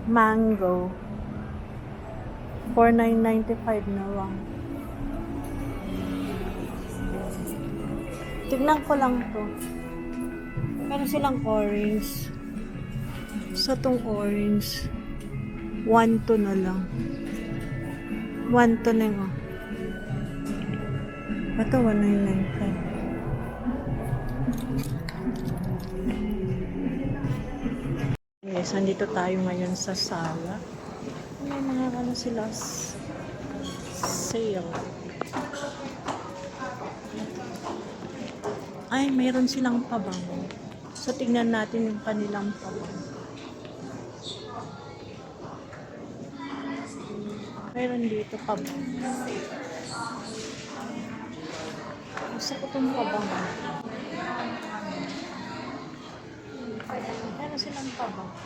Mango. 4,995 na lang. Tignan ko lang to. Meron silang orange. Sa tong orange, 1 to na lang. 1 to na yun. Ito, 1,995. Yes, andito tayo ngayon sa sala. May mga ano sila sale. Ay, mayroon silang pabango. So, tignan natin yung kanilang pabango. Mayroon dito pabango. Gusto ko itong pabango. Meron silang pabango.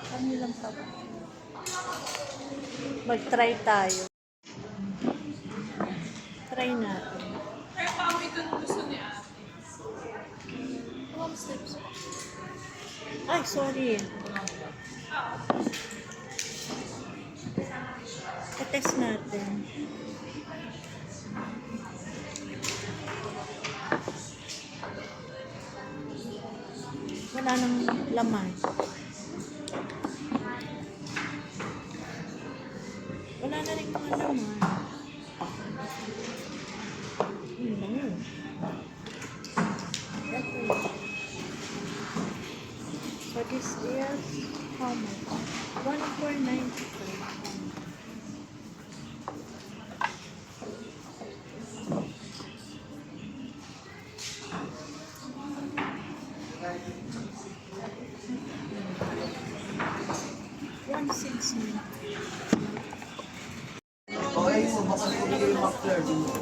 Kanilang pabango. Mag-try tayo. Try natin. Ay, sorry. I-test natin. Wala nang laman. Wala na rin mga laman. So this is how much? 1,495. Okay, so baka hindi yung muffler din mo.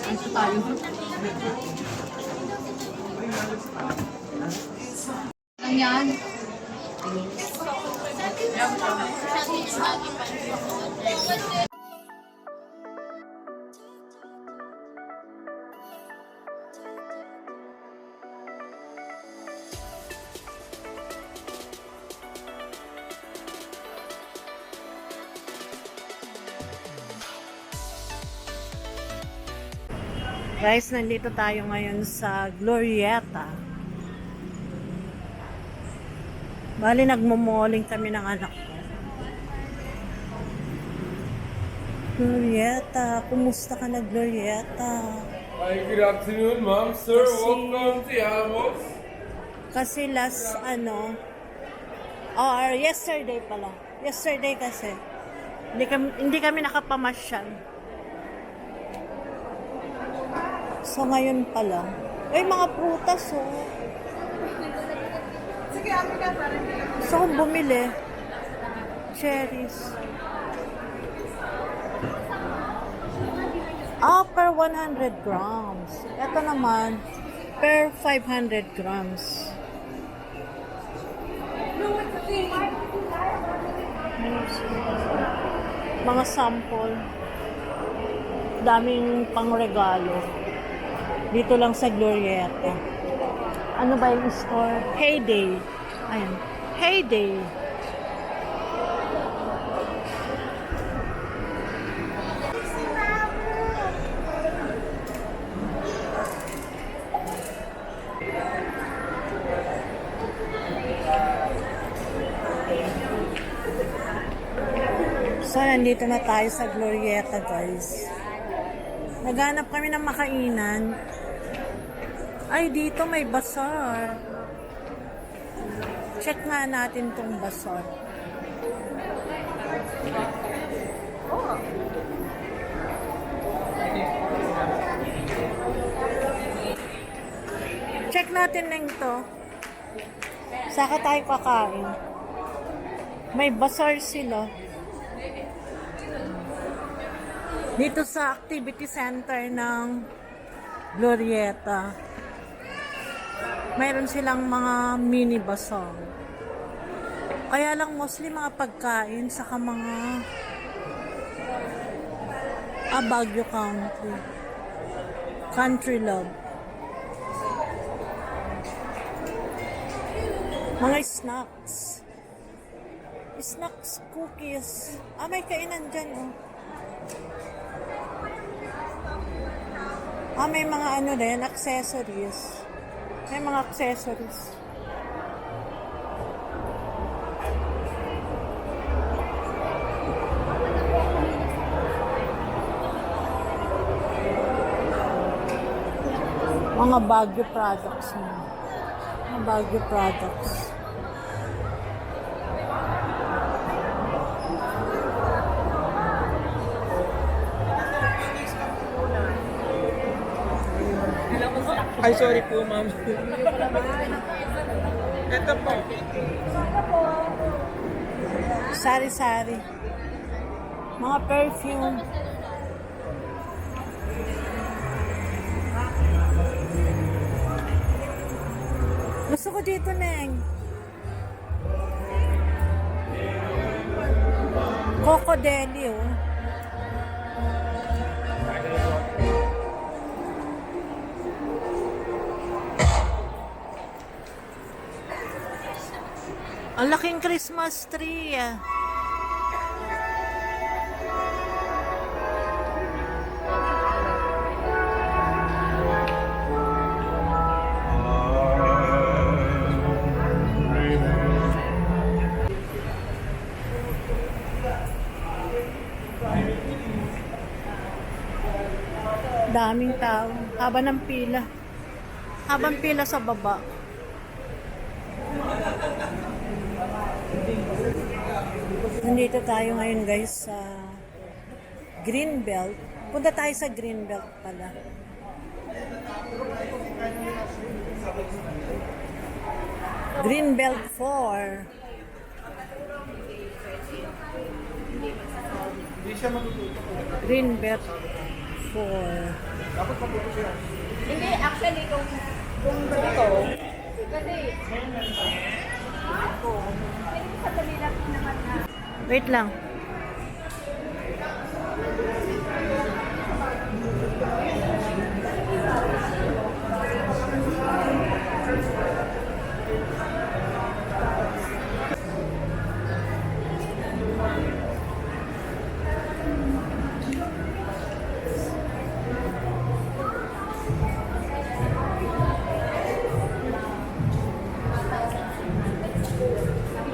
Ito tayo. Ang yan. Guys, nandito tayo ngayon sa Glorieta. Bali, nagmumoling kami ng anak ko. Glorieta, kumusta ka na, Glorieta? Hi, good afternoon, ma'am. Sir, welcome to Yamos. Kasi last, or yesterday pala. Yesterday kasi. Hindi kami nakapamasyal. So, ngayon pala. Ay, mga prutas, oh. Gusto kong bumili. Cherries. Per 100 grams. Ito naman, per 500 grams. Mga sample. Daming pangregalo. Dito lang sa Glorieta. Ano ba yung store? Heyday. Ayan. Heyday. So, nandito na tayo sa Glorieta, guys. Naghanap kami ng makainan. Ay, dito may bazaar. Check nga natin tong bazaar. Check natin lang to. Saka tayo kakain. May bazaar sila. Dito sa activity center ng Glorieta. Mayroon silang mga mini bazaar. Kaya lang mostly mga pagkain saka mga Baguio Country. Country Love. Mga snacks. Snacks, cookies. Ah, may kainan dyan, oh. Ah, may mga ano din, accessories. May mga accessories. Mga Baguio products mo. Mga Baguio products. Ay, sorry po, ma'am. Ito po. Sari-sari. Mga perfume. Gusto ko dito, Neng. Coco Deli, oh. Ang laking Christmas tree, ah. Daming tao. Haba ng pila. Habang pila sa baba. Nandito tayo ngayon guys sa Greenbelt. Punta tayo sa Greenbelt pala. Greenbelt 4. Greenbelt 4. Hindi, actually, kung dito, kasi, sa kanila naman na. Wait lang.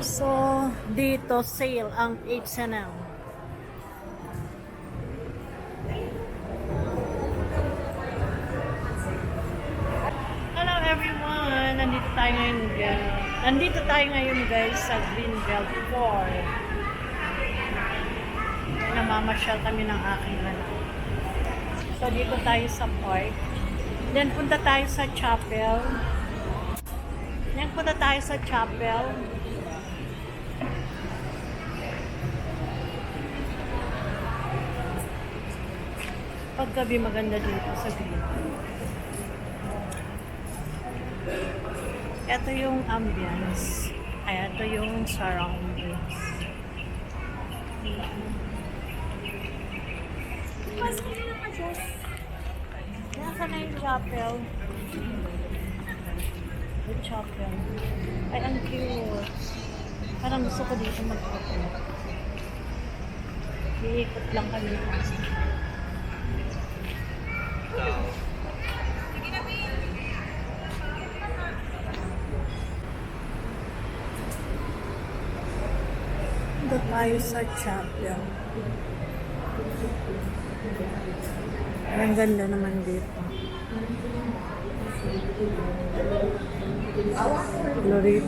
So, dito sale ang H&M. Hello everyone! Nandito tayo ngayon guys sa Greenbelt 4. Namamasyal kami ng aking anak. So, dito tayo sa park. Then, punta tayo sa chapel. Then, punta tayo sa chapel. Paggabi maganda dito sa green. Ito yung ambience. Ay, ito yung surroundings. Mas hindi na ka-Diyos. Nasa na yung chapel. The chapel. Ay, ang cute. Parang gusto ko dito mag-photo. Iikot lang kami ng asa. Punta tayo sa chapel. Ang ganda naman dito. Glory,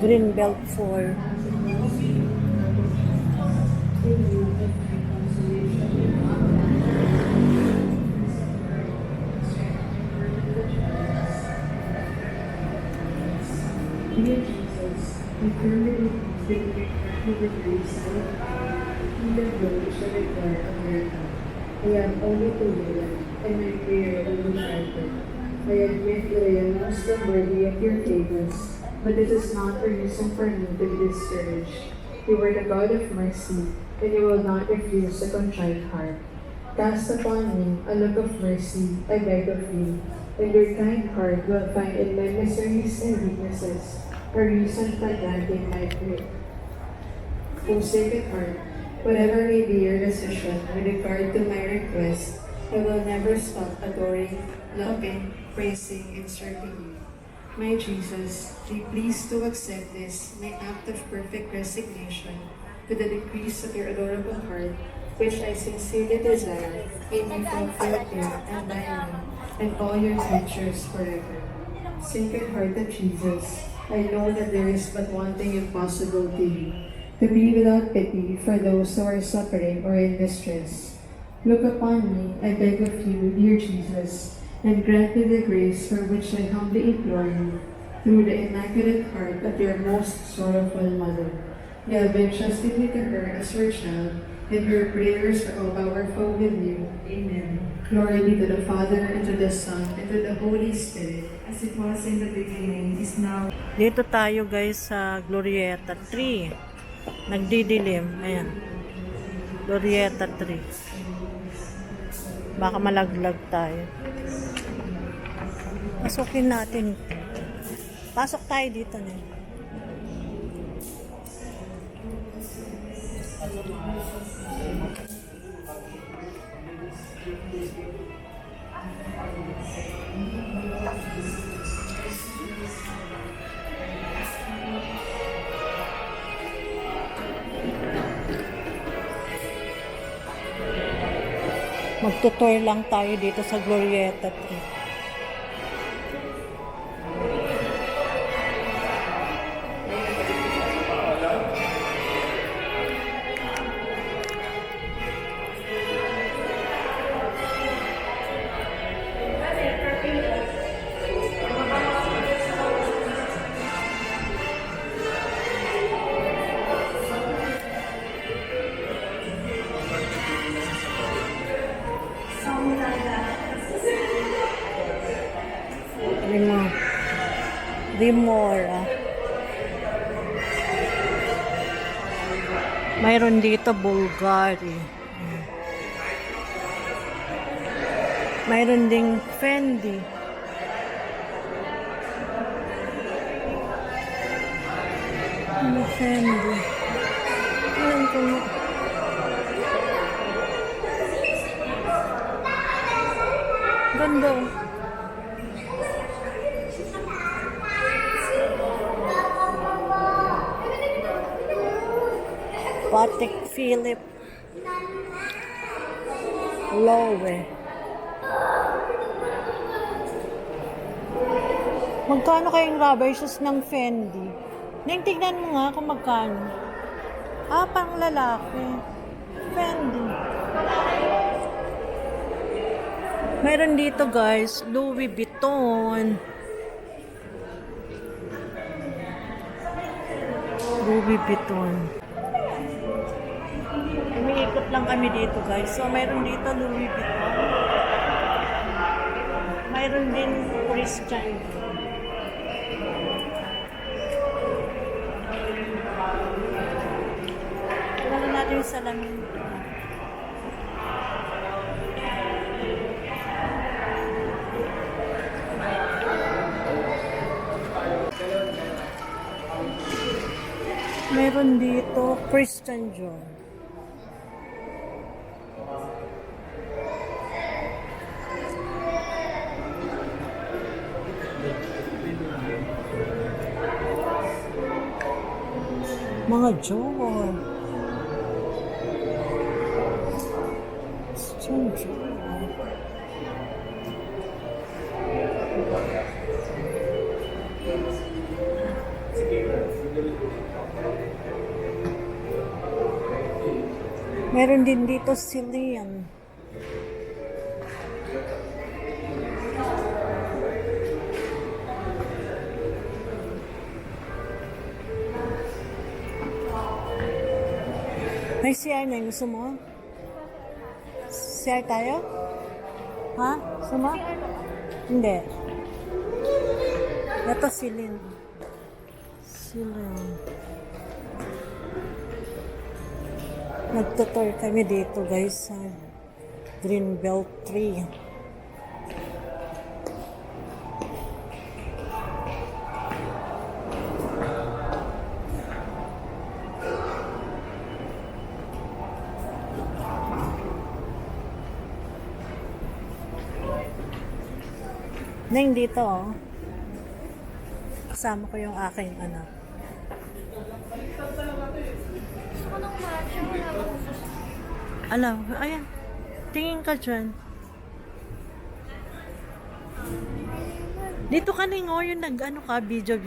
Greenbelt 4. I am only too willing, and my prayer will be granted. I admit that I am most unworthy of your favors, but this is not a reason for me to be discouraged. You are the God of mercy, and you will not refuse a contrite heart. Cast upon me a look of mercy, I beg of you, and your kind heart will find in my miseries and weaknesses a reason for granting my prayer. O Sacred Heart, whatever may be your decision with regard to my request, I will never stop adoring, loving, praising, and serving you. My Jesus, be pleased to accept this, my act of perfect resignation to the decrees of your adorable heart, which I sincerely desire may be fulfilled here and by me and all your creatures forever. Sacred Heart of Jesus, I know that there is but one thing impossible to you, to be without pity for those who are suffering or in distress. Look upon me, I beg of you, dear Jesus, and grant me the grace for which I humbly implore you, through the Immaculate Heart of your most sorrowful Mother. You have entrusted me to her as your child, and her prayers are all powerful with you. Amen. Glory be to the Father, and to the Son, and to the Holy Spirit, as it was in the beginning, is now. Dito tayo guys sa Glorieta 3. Nagdidilim. Ayan. Glorieta 3. Baka malaglag tayo. Pasukin natin. Pasok tayo dito na. Magtutour lang tayo dito sa Glorieta 3. Rimora. Mayroon dito Bulgari. Mayroon ding Fendi. Ano Fendi? Alam ko na. Ganda. Patek Philippe. Loewe. Magkano kayong rubber shoes ng Fendi? Tingnan mo nga kung magkano. Pang lalaki. Fendi. Meron dito guys, Louis Vuitton. Louis Vuitton. Umiikot lang kami dito guys. So mayroon dito Louis Vuitton. Mayroon din Christian. Wala natin yung salamin. Meron dito Christian Dior. Mga Dior. Christian Dior. Meron din dito Celine. May CR na gusto mo? CR tayo? Ha? Gusto mo? Hindi. Ito Celine. Celine. Nagtutour kami dito guys sa Greenbelt 3. Neng dito, oh. Kasama ko yung aking anak. Alam, ayan. Tingin ka dyan. Dito ka Ning, oh, yung nag-ano ka, video.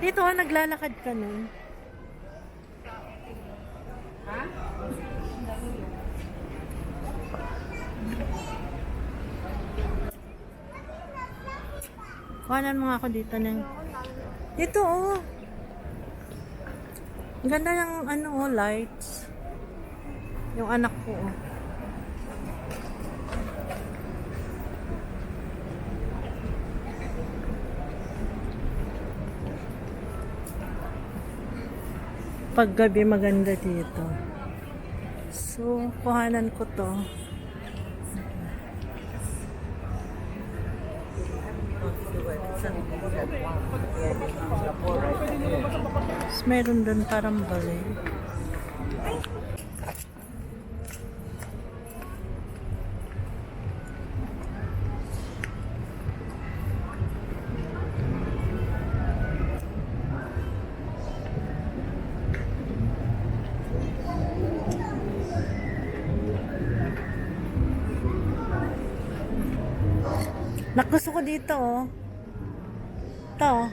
Dito, oh, naglalakad ka nun. Kuhanan mo nga ako dito Ning. Dito, oh. Ang ganda ng ano, oh, lights. Yung anak ko, oh. Paggabi maganda dito. So, kuhanan ko to. Tapos meron doon parang balay. Nagusto ko dito, oh. Ito, oh.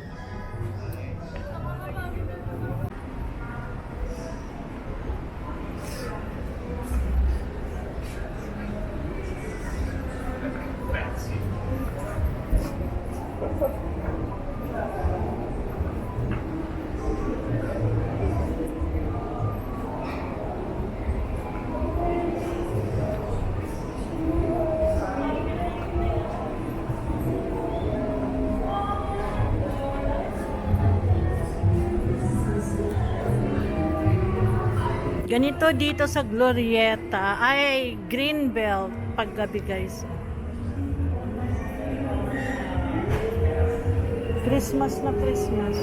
Ganito dito sa Glorieta, ay Greenbelt paggabi guys. Christmas na Christmas.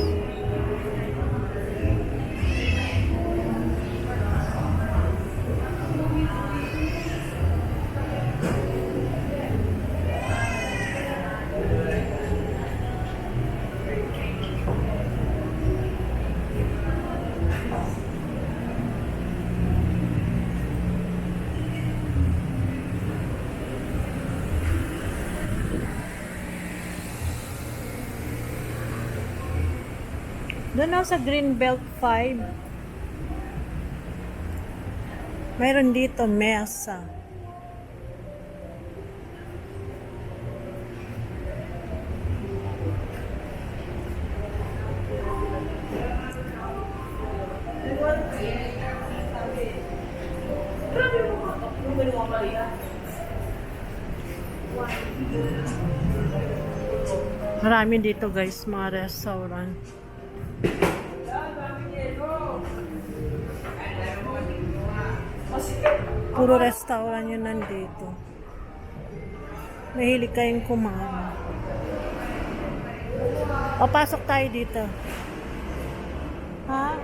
Doon ako sa Greenbelt 5. Mayroon dito mesa. Marami dito guys, mga restaurant. Puro restaurant yun nandito. Mahilig kayong kumain. Papasok tayo dito. Ha?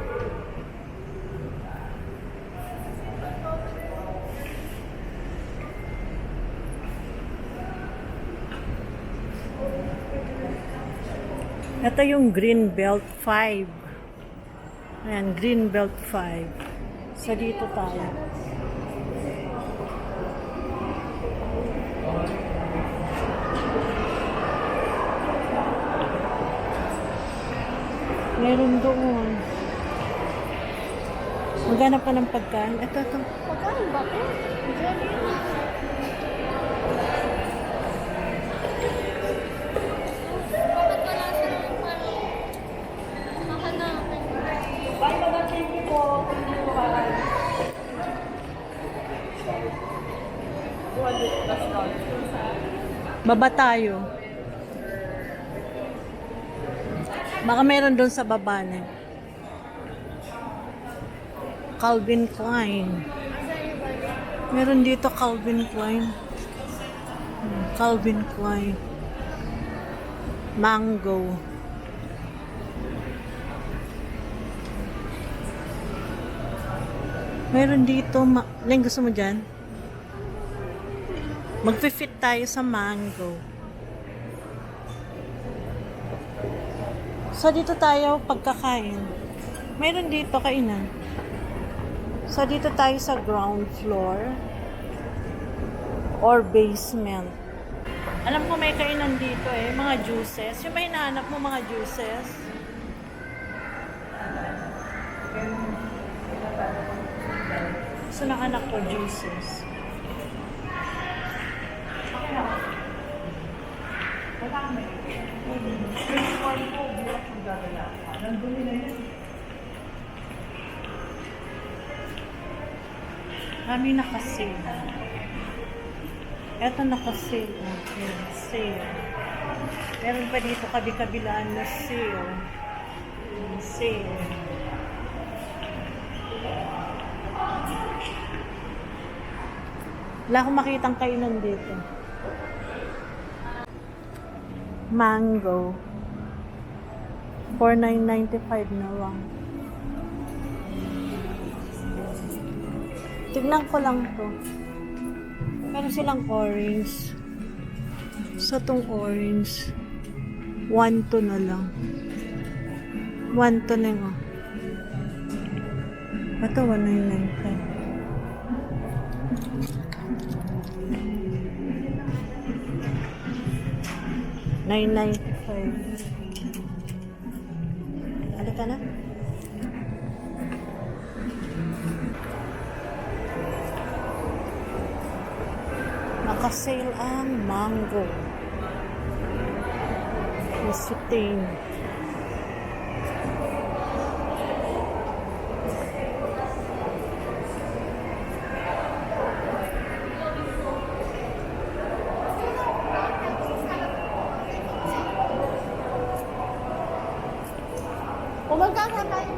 Ito yung Greenbelt 5. Ayan, Greenbelt 5. So, dito tayo. Meron doon. Maghanap ka ng pagkain. Ito. Pagkain ba ito? Baba tayo. Baka meron doon sa baba na. Calvin Klein. Meron dito Calvin Klein. Calvin Klein. Mango. Meron dito. Len, gusto mo dyan? Magfi-fit tayo sa mango. So, dito tayo pagkakain. Mayroon dito kainan. So, dito tayo sa ground floor or basement. Alam ko may kainan dito eh, mga juices. Yung may hinahanap mo mga juices. Gusto ng anak ko, juices. Kami nakasale. Eto nakasale. Ayan, sale. Meron pa dito kabi-kabilaan na sale. Sale. Wala akong makitang kainan dito. Mango. 4,995 na lang. Tignan ko lang to. Meron silang orange. Sa tong orange, 1 to na lang. 1 to na yun. Ito, 1,995. $9.95. Halika na. Nakasale ang mango. Isitin. Umaga ka tayo.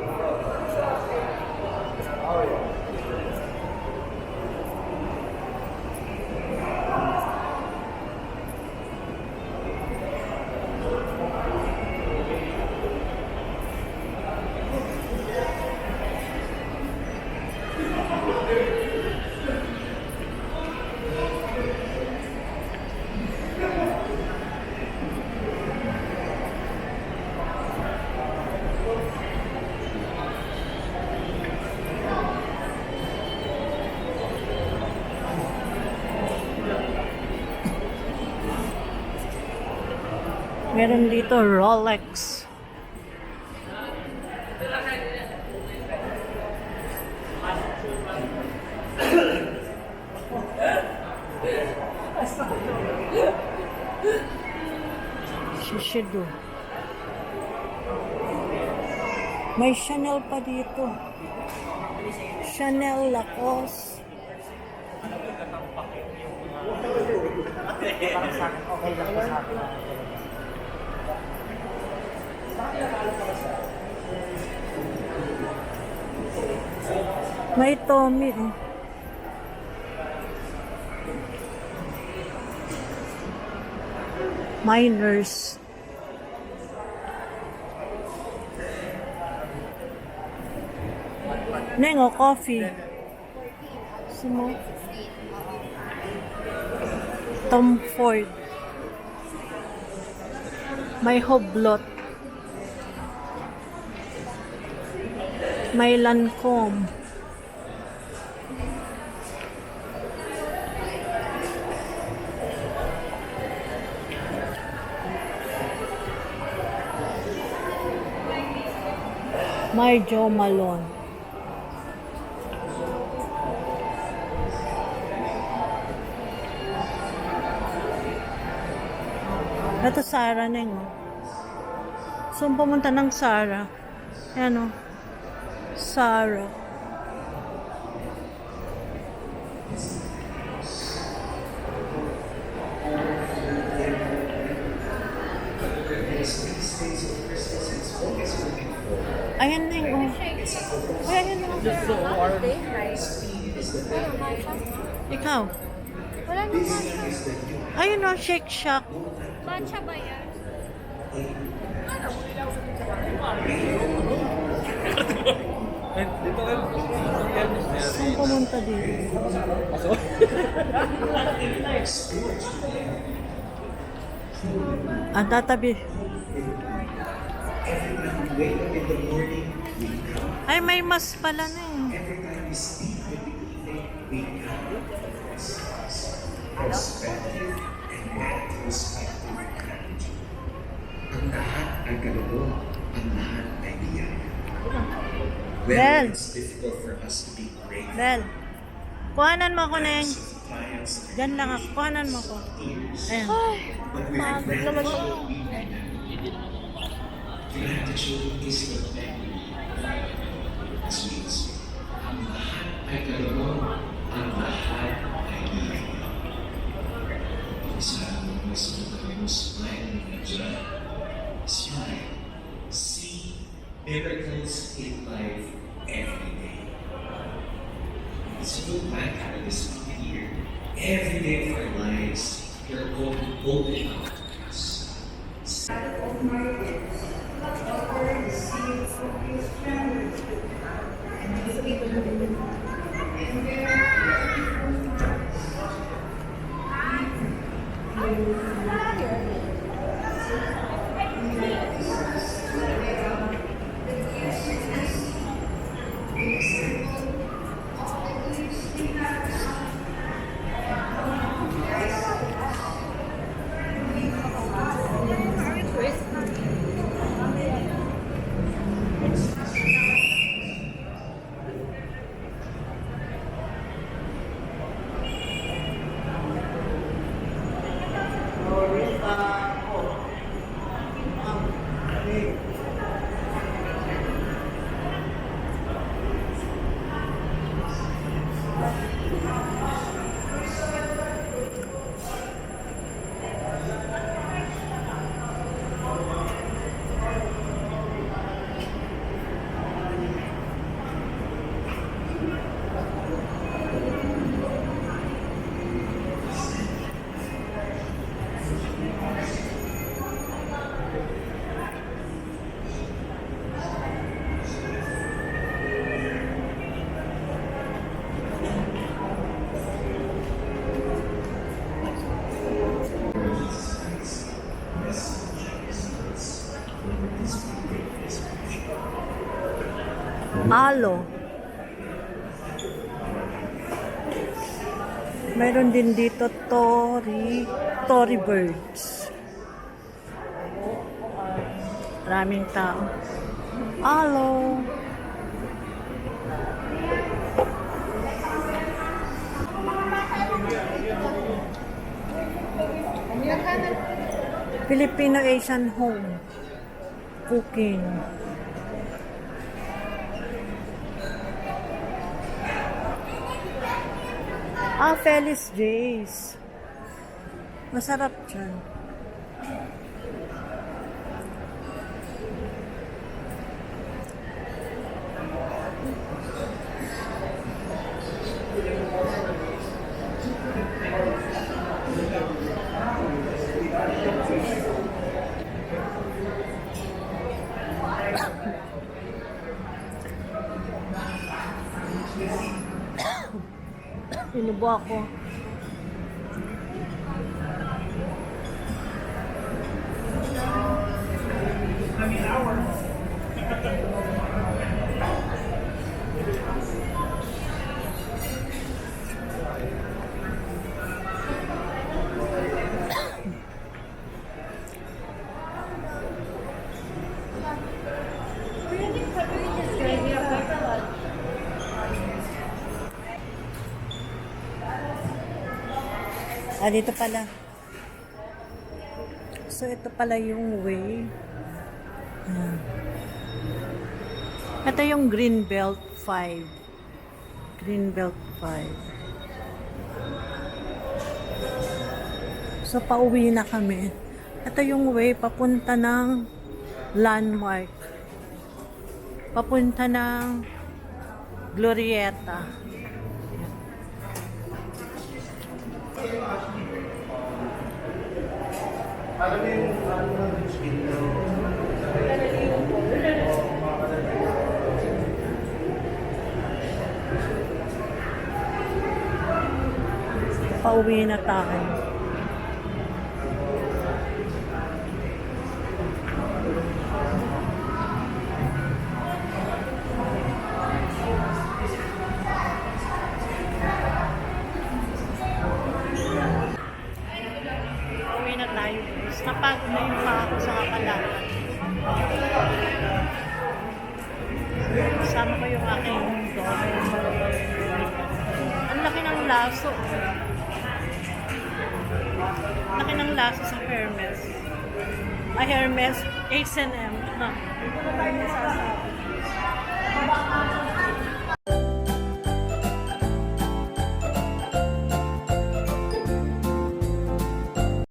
Meron dito Rolex. Shiseido. May Chanel pa dito. Chanel Lacoste. May Tommy eh. Miners. Nengo, coffee. Sumo. Tom Ford. May Hublot. May Lancome. May Jo Malone. Ito Sara na yun. So, pumunta ng Sara. Ayan o. Sara. Ayan na yun. Ay, ayan na. Ikaw? Wala nang matcha. Ayun o, Shake Shack. Matcha ba yan? Saan pumunta dito? Ang tatabi. Every time we wake up in the morning, we come. Ay, may mas pala na eh. Every time we sleep in the evening, we come. Perspective and retrospective gratitude. Ang lahat ay kaloob, ang lahat ay biyaya. Bel. When it's difficult for us to be grateful, Bel, kuhanan mo ako na yan. of triumphs and Diyan lang ako. Kuhanan mo ako. Ayan. but with gratitude, we remember. Gratitude is the memory as we speak. Ang lahat ay kaloob, ang lahat ay biyaya. Sa mas madaling smile na dyan. Smile. See miracles in life every day. As we look back at this year, every day of our lives, you're holding out to us. Alo. Mayroon din dito Tory birds. Maraming tao. Alo. Filipino Asian home. Cooking. Felice J's. Masarap dyan. Inubo ako. Dito pala. So, ito pala yung way. Ito yung Greenbelt 5. Greenbelt 5. So, pauwi na kami. Ito yung way papunta ng Landmark. Papunta ng Glorieta. Pauwi na tayo. Tapos napagod na yung mga ako sa kakalakad. Kasama ko yung aking dog. Ang laki ng laso. Laki ng laso sa Hermes. Ay, Hermes, H&M. Ito na tayo nasasabi.